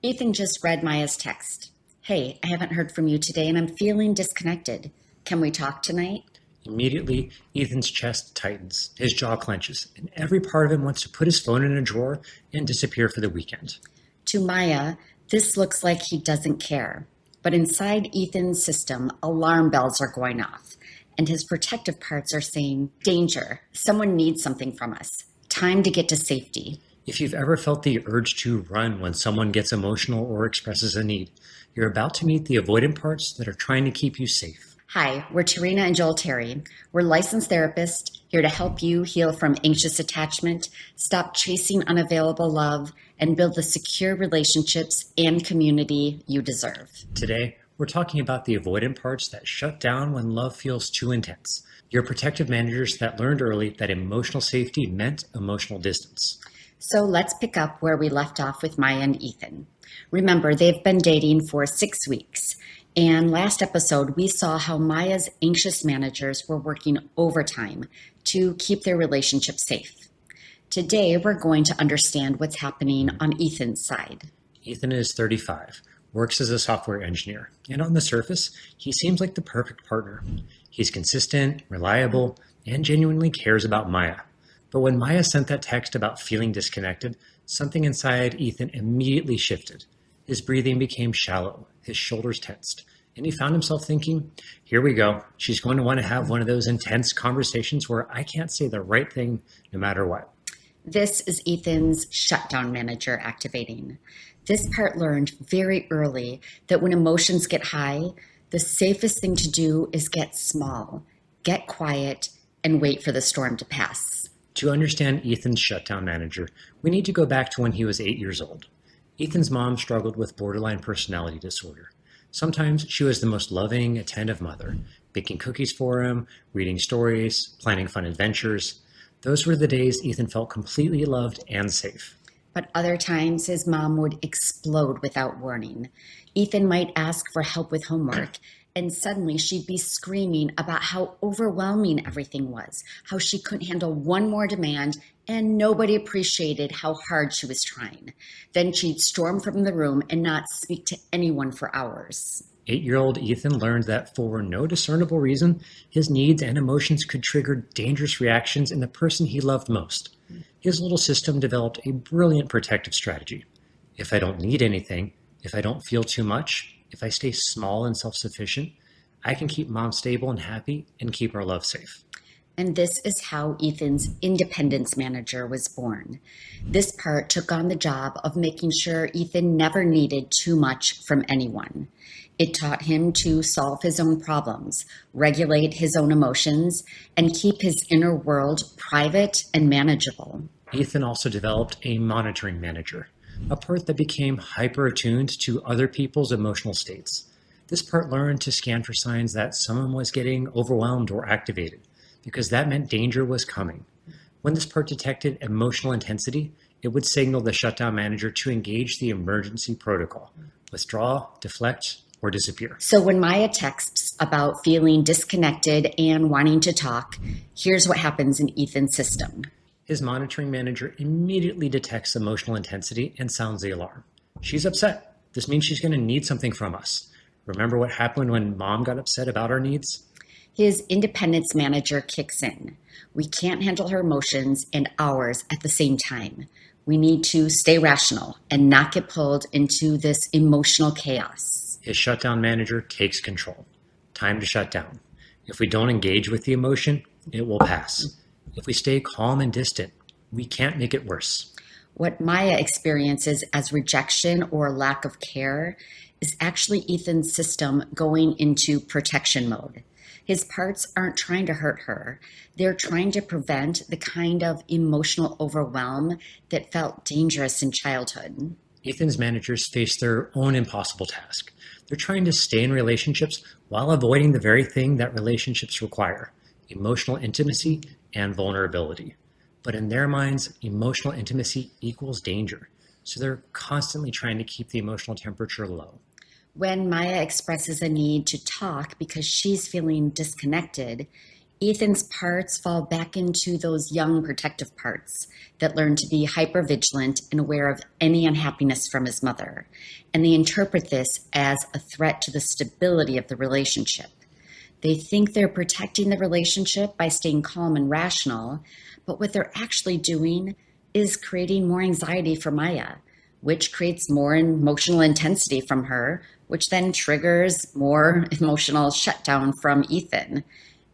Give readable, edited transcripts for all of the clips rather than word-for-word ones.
Ethan just read Maya's text. Hey, I haven't heard from you today and I'm feeling disconnected. Can we talk tonight? Immediately, Ethan's chest tightens, his jaw clenches, and every part of him wants to put his phone in a drawer and disappear for the weekend. To Maya, this looks like he doesn't care. But inside Ethan's system, alarm bells are going off, and his protective parts are saying, danger, someone needs something from us. Time to get to safety. If you've ever felt the urge to run when someone gets emotional or expresses a need, you're about to meet the avoidant parts that are trying to keep you safe. Hi, we're Tehrina and Joel Terry. We're licensed therapists here to help you heal from anxious attachment, stop chasing unavailable love, and build the secure relationships and community you deserve. Today, we're talking about the avoidant parts that shut down when love feels too intense. Your protective managers that learned early that emotional safety meant emotional distance. So let's pick up where we left off with Maya and Ethan. Remember, they've been dating for 6 weeks. And last episode, we saw how Maya's anxious managers were working overtime to keep their relationship safe. Today, we're going to understand what's happening on Ethan's side. Ethan is 35, works as a software engineer, and on the surface, he seems like the perfect partner. He's consistent, reliable, and genuinely cares about Maya. But when Maya sent that text about feeling disconnected, something inside Ethan immediately shifted. His breathing became shallow, his shoulders tensed, and he found himself thinking, here we go. She's going to want to have one of those intense conversations where I can't say the right thing no matter what. This is Ethan's Shutdown Manager activating. This part learned very early that when emotions get high, the safest thing to do is get small, get quiet, and wait for the storm to pass. To understand Ethan's Shutdown Manager, we need to go back to when he was 8 years old. Ethan's mom struggled with borderline personality disorder. Sometimes she was the most loving, attentive mother, baking cookies for him, reading stories, planning fun adventures. Those were the days Ethan felt completely loved and safe. But other times his mom would explode without warning. Ethan might ask for help with homework, and suddenly she'd be screaming about how overwhelming everything was, how she couldn't handle one more demand, and nobody appreciated how hard she was trying. Then she'd storm from the room and not speak to anyone for hours. 8-year-old Ethan learned that for no discernible reason, his needs and emotions could trigger dangerous reactions in the person he loved most. His little system developed a brilliant protective strategy. If I don't need anything, if I don't feel too much, if I stay small and self-sufficient, I can keep mom stable and happy and keep our love safe. And this is how Ethan's independence manager was born. This part took on the job of making sure Ethan never needed too much from anyone. It taught him to solve his own problems, regulate his own emotions, and keep his inner world private and manageable. Ethan also developed a monitoring manager, a part that became hyper-attuned to other people's emotional states. This part learned to scan for signs that someone was getting overwhelmed or activated, because that meant danger was coming. When this part detected emotional intensity, it would signal the shutdown manager to engage the emergency protocol, withdraw, deflect, or disappear. So when Maya texts about feeling disconnected and wanting to talk, here's what happens in Ethan's system. His monitoring manager immediately detects emotional intensity and sounds the alarm. She's upset. This means she's going to need something from us. Remember what happened when mom got upset about our needs? His independence manager kicks in. We can't handle her emotions and ours at the same time. We need to stay rational and not get pulled into this emotional chaos. His shutdown manager takes control. Time to shut down. If we don't engage with the emotion, it will pass. If we stay calm and distant, we can't make it worse. What Maya experiences as rejection or lack of care is actually Ethan's system going into protection mode. His parts aren't trying to hurt her. They're trying to prevent the kind of emotional overwhelm that felt dangerous in childhood. Ethan's managers face their own impossible task. They're trying to stay in relationships while avoiding the very thing that relationships require: emotional intimacy and vulnerability. But in their minds, emotional intimacy equals danger. So they're constantly trying to keep the emotional temperature low. When Maya expresses a need to talk because she's feeling disconnected, Ethan's parts fall back into those young protective parts that learn to be hypervigilant and aware of any unhappiness from his mother. And they interpret this as a threat to the stability of the relationship. They think they're protecting the relationship by staying calm and rational, but what they're actually doing is creating more anxiety for Maya, which creates more emotional intensity from her, which then triggers more emotional shutdown from Ethan.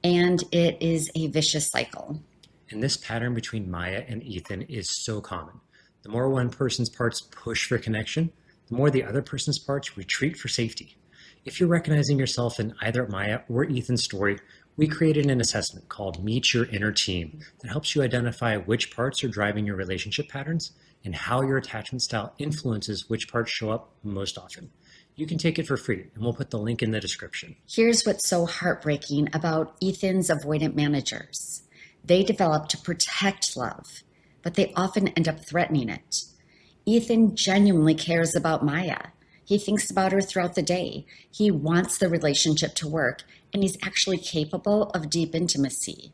And it is a vicious cycle. And this pattern between Maya and Ethan is so common. The more one person's parts push for connection, the more the other person's parts retreat for safety. If you're recognizing yourself in either Maya or Ethan's story, we created an assessment called Meet Your Inner Team that helps you identify which parts are driving your relationship patterns and how your attachment style influences which parts show up most often. You can take it for free, and we'll put the link in the description. Here's what's so heartbreaking about Ethan's avoidant managers. They develop to protect love, but they often end up threatening it. Ethan genuinely cares about Maya. He thinks about her throughout the day. He wants the relationship to work, and he's actually capable of deep intimacy.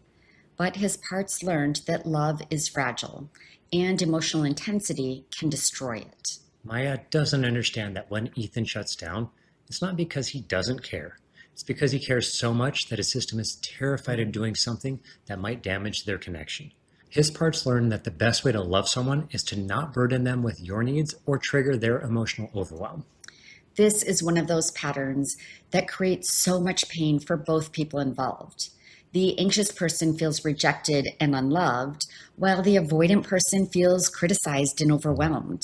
But his parts learned that love is fragile, and emotional intensity can destroy it. Maya doesn't understand that when Ethan shuts down, it's not because he doesn't care. It's because he cares so much that his system is terrified of doing something that might damage their connection. His parts learn that the best way to love someone is to not burden them with your needs or trigger their emotional overwhelm. This is one of those patterns that creates so much pain for both people involved. The anxious person feels rejected and unloved, while the avoidant person feels criticized and overwhelmed.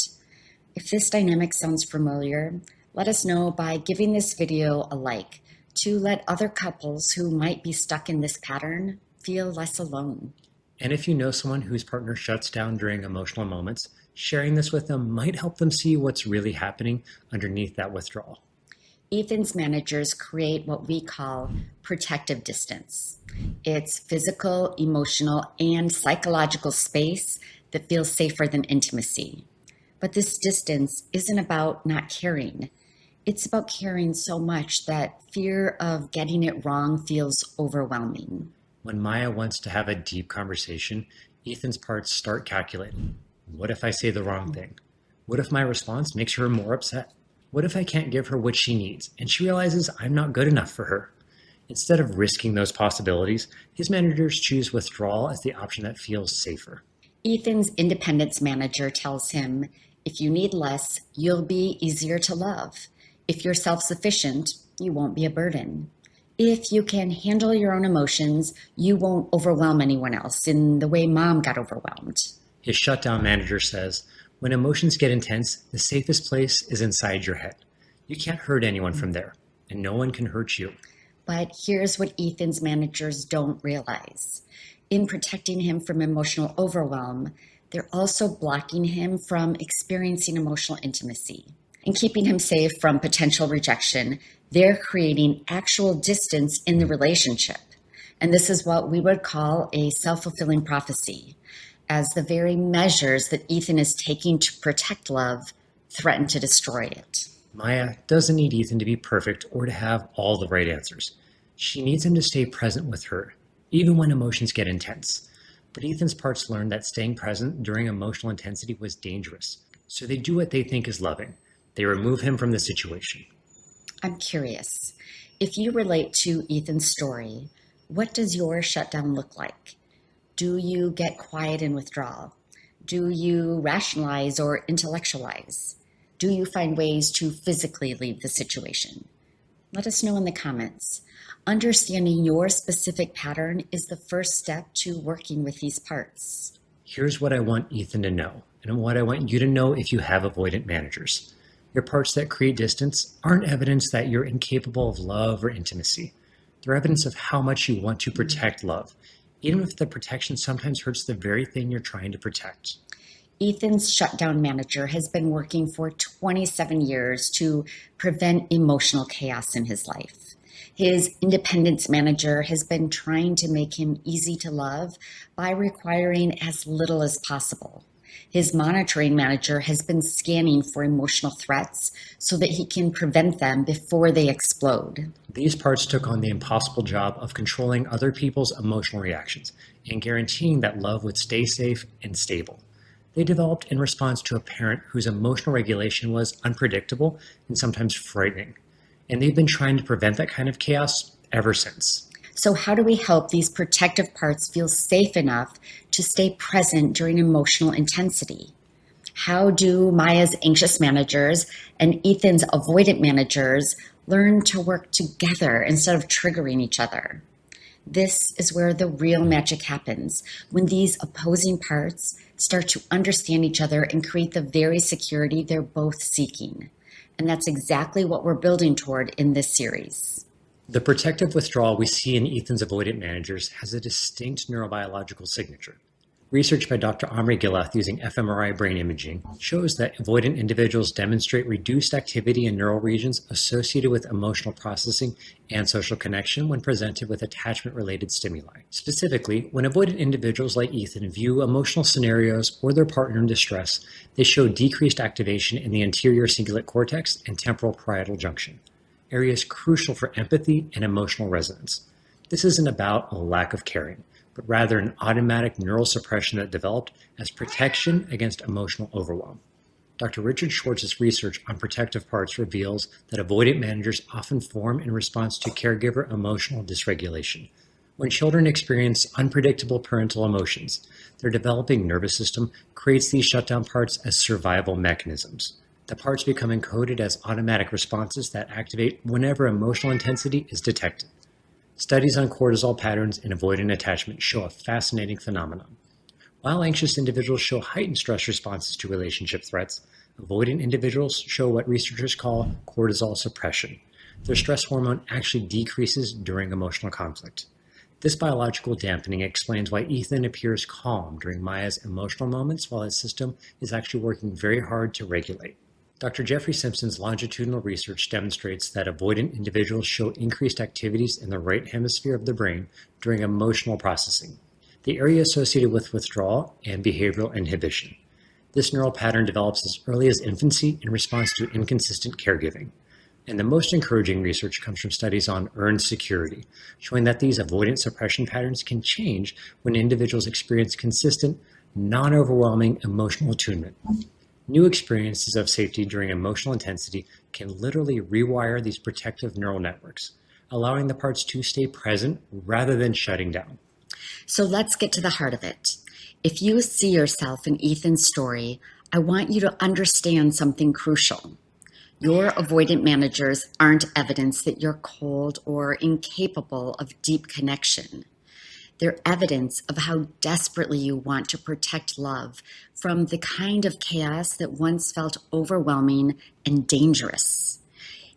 If this dynamic sounds familiar, let us know by giving this video a like to let other couples who might be stuck in this pattern feel less alone. And if you know someone whose partner shuts down during emotional moments, sharing this with them might help them see what's really happening underneath that withdrawal. Ethan's managers create what we call protective distance. It's physical, emotional, and psychological space that feels safer than intimacy. But this distance isn't about not caring. It's about caring so much that fear of getting it wrong feels overwhelming. When Maya wants to have a deep conversation, Ethan's parts start calculating. What if I say the wrong thing? What if my response makes her more upset? What if I can't give her what she needs and she realizes I'm not good enough for her? Instead of risking those possibilities, his managers choose withdrawal as the option that feels safer. Ethan's independence manager tells him, if you need less, you'll be easier to love. If you're self-sufficient, you won't be a burden. If you can handle your own emotions, you won't overwhelm anyone else in the way Mom got overwhelmed. His shutdown manager says, when emotions get intense, the safest place is inside your head. You can't hurt anyone from there, and no one can hurt you. But here's what Ethan's managers don't realize. In protecting him from emotional overwhelm, they're also blocking him from experiencing emotional intimacy. In keeping him safe from potential rejection, they're creating actual distance in the relationship. And this is what we would call a self-fulfilling prophecy, as the very measures that Ethan is taking to protect love threaten to destroy it. Maya doesn't need Ethan to be perfect or to have all the right answers. She needs him to stay present with her, even when emotions get intense. But Ethan's parts learned that staying present during emotional intensity was dangerous, so they do what they think is loving. They remove him from the situation. I'm curious, if you relate to Ethan's story, what does your shutdown look like? Do you get quiet and withdrawal? Do you rationalize or intellectualize? Do you find ways to physically leave the situation? Let us know in the comments. Understanding your specific pattern is the first step to working with these parts. Here's what I want Ethan to know, and what I want you to know if you have avoidant managers. Your parts that create distance aren't evidence that you're incapable of love or intimacy. They're evidence of how much you want to protect love, even if the protection sometimes hurts the very thing you're trying to protect. Ethan's shutdown manager has been working for 27 years to prevent emotional chaos in his life. His independence manager has been trying to make him easy to love by requiring as little as possible. His monitoring manager has been scanning for emotional threats so that he can prevent them before they explode. These parts took on the impossible job of controlling other people's emotional reactions and guaranteeing that love would stay safe and stable. They developed in response to a parent whose emotional regulation was unpredictable and sometimes frightening. And they've been trying to prevent that kind of chaos ever since. So, how do we help these protective parts feel safe enough to stay present during emotional intensity? How do Maya's anxious managers and Ethan's avoidant managers learn to work together instead of triggering each other? This is where the real magic happens, when these opposing parts start to understand each other and create the very security they're both seeking. And that's exactly what we're building toward in this series. The protective withdrawal we see in Ethan's avoidant managers has a distinct neurobiological signature. Research by Dr. Omri Gilath using fMRI brain imaging shows that avoidant individuals demonstrate reduced activity in neural regions associated with emotional processing and social connection when presented with attachment-related stimuli. Specifically, when avoidant individuals like Ethan view emotional scenarios or their partner in distress, they show decreased activation in the anterior cingulate cortex and temporal parietal junction, areas crucial for empathy and emotional resonance. This isn't about a lack of caring, but rather an automatic neural suppression that developed as protection against emotional overwhelm. Dr. Richard Schwartz's research on protective parts reveals that avoidant managers often form in response to caregiver emotional dysregulation. When children experience unpredictable parental emotions, their developing nervous system creates these shutdown parts as survival mechanisms. The parts become encoded as automatic responses that activate whenever emotional intensity is detected. Studies on cortisol patterns in avoidant attachment show a fascinating phenomenon. While anxious individuals show heightened stress responses to relationship threats, avoidant individuals show what researchers call cortisol suppression. Their stress hormone actually decreases during emotional conflict. This biological dampening explains why Ethan appears calm during Maya's emotional moments while his system is actually working very hard to regulate. Dr. Jeffrey Simpson's longitudinal research demonstrates that avoidant individuals show increased activities in the right hemisphere of the brain during emotional processing, the area associated with withdrawal and behavioral inhibition. This neural pattern develops as early as infancy in response to inconsistent caregiving. And the most encouraging research comes from studies on earned security, showing that these avoidant suppression patterns can change when individuals experience consistent, non-overwhelming emotional attunement. New experiences of safety during emotional intensity can literally rewire these protective neural networks, allowing the parts to stay present rather than shutting down. So let's get to the heart of it. If you see yourself in Ethan's story, I want you to understand something crucial. Your avoidant managers aren't evidence that you're cold or incapable of deep connection. They're evidence of how desperately you want to protect love from the kind of chaos that once felt overwhelming and dangerous.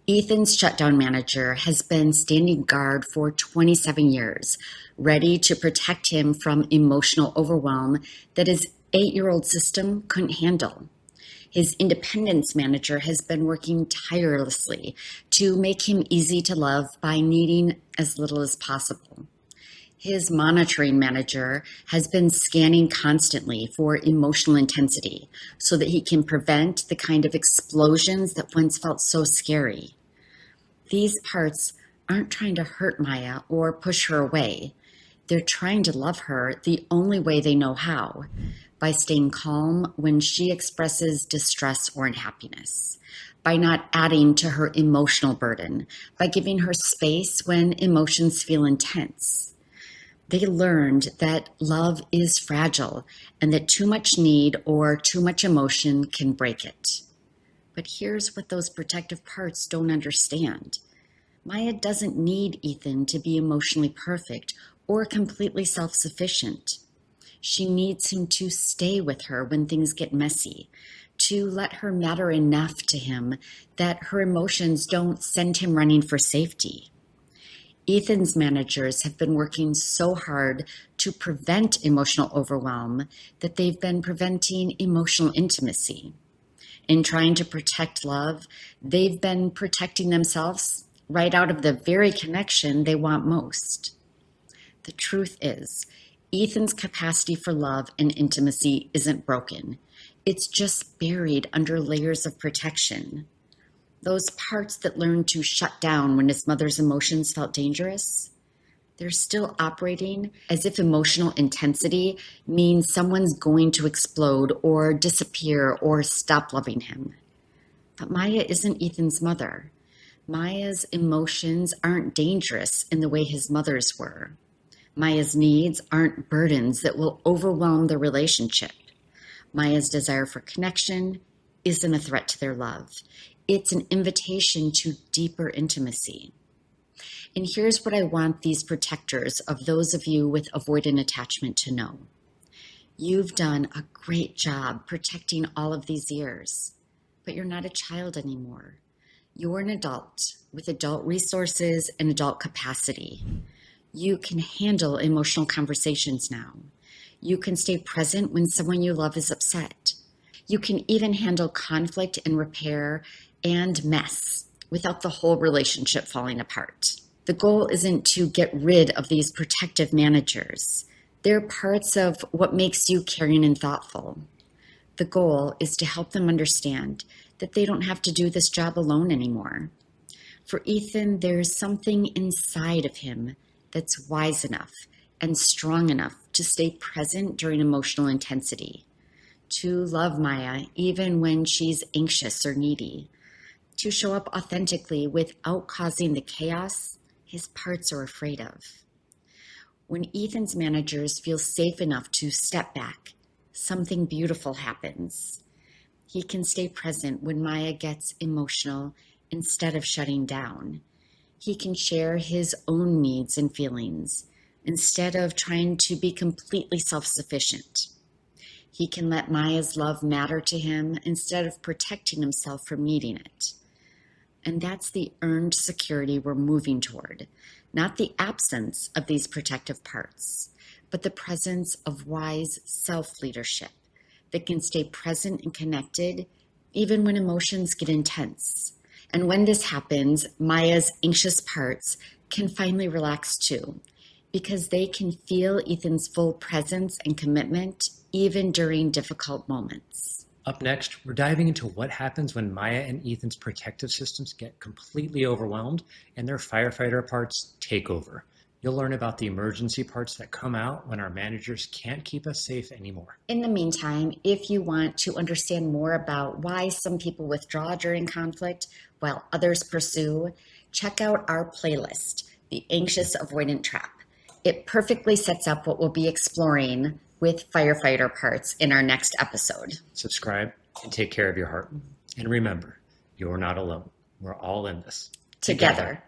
Ethan's shutdown manager has been standing guard for 27 years, ready to protect him from emotional overwhelm that his 8-year-old system couldn't handle. His independence manager has been working tirelessly to make him easy to love by needing as little as possible. His monitoring manager has been scanning constantly for emotional intensity so that he can prevent the kind of explosions that once felt so scary. These parts aren't trying to hurt Maya or push her away. They're trying to love her the only way they know how, by staying calm when she expresses distress or unhappiness, by not adding to her emotional burden, by giving her space when emotions feel intense. They learned that love is fragile and that too much need or too much emotion can break it. But here's what those protective parts don't understand. Maya doesn't need Ethan to be emotionally perfect or completely self-sufficient. She needs him to stay with her when things get messy, to let her matter enough to him that her emotions don't send him running for safety. Ethan's managers have been working so hard to prevent emotional overwhelm that they've been preventing emotional intimacy. In trying to protect love, they've been protecting themselves right out of the very connection they want most. The truth is, Ethan's capacity for love and intimacy isn't broken. It's just buried under layers of protection. Those parts that learned to shut down when his mother's emotions felt dangerous, they're still operating as if emotional intensity means someone's going to explode or disappear or stop loving him. But Maya isn't Ethan's mother. Maya's emotions aren't dangerous in the way his mother's were. Maya's needs aren't burdens that will overwhelm the relationship. Maya's desire for connection isn't a threat to their love. It's an invitation to deeper intimacy. And here's what I want these protectors of those of you with avoidant attachment to know. You've done a great job protecting all of these years, but you're not a child anymore. You're an adult with adult resources and adult capacity. You can handle emotional conversations now. You can stay present when someone you love is upset. You can even handle conflict and repair and mess without the whole relationship falling apart. The goal isn't to get rid of these protective managers. They're parts of what makes you caring and thoughtful. The goal is to help them understand that they don't have to do this job alone anymore. For Ethan, there's something inside of him that's wise enough and strong enough to stay present during emotional intensity, to love Maya even when she's anxious or needy, to show up authentically without causing the chaos his parts are afraid of. When Ethan's managers feel safe enough to step back, something beautiful happens. He can stay present when Maya gets emotional instead of shutting down. He can share his own needs and feelings instead of trying to be completely self-sufficient. He can let Maya's love matter to him instead of protecting himself from needing it. And that's the earned security we're moving toward, not the absence of these protective parts, but the presence of wise self-leadership that can stay present and connected even when emotions get intense. And when this happens, Maya's anxious parts can finally relax too, because they can feel Ethan's full presence and commitment even during difficult moments. Up next, we're diving into what happens when Maya and Ethan's protective systems get completely overwhelmed and their firefighter parts take over. You'll learn about the emergency parts that come out when our managers can't keep us safe anymore. In the meantime, if you want to understand more about why some people withdraw during conflict while others pursue, check out our playlist, The Anxious Avoidant Trap. It perfectly sets up what we'll be exploring with firefighter parts in our next episode. Subscribe and take care of your heart. And remember, you're not alone. We're all in this Together.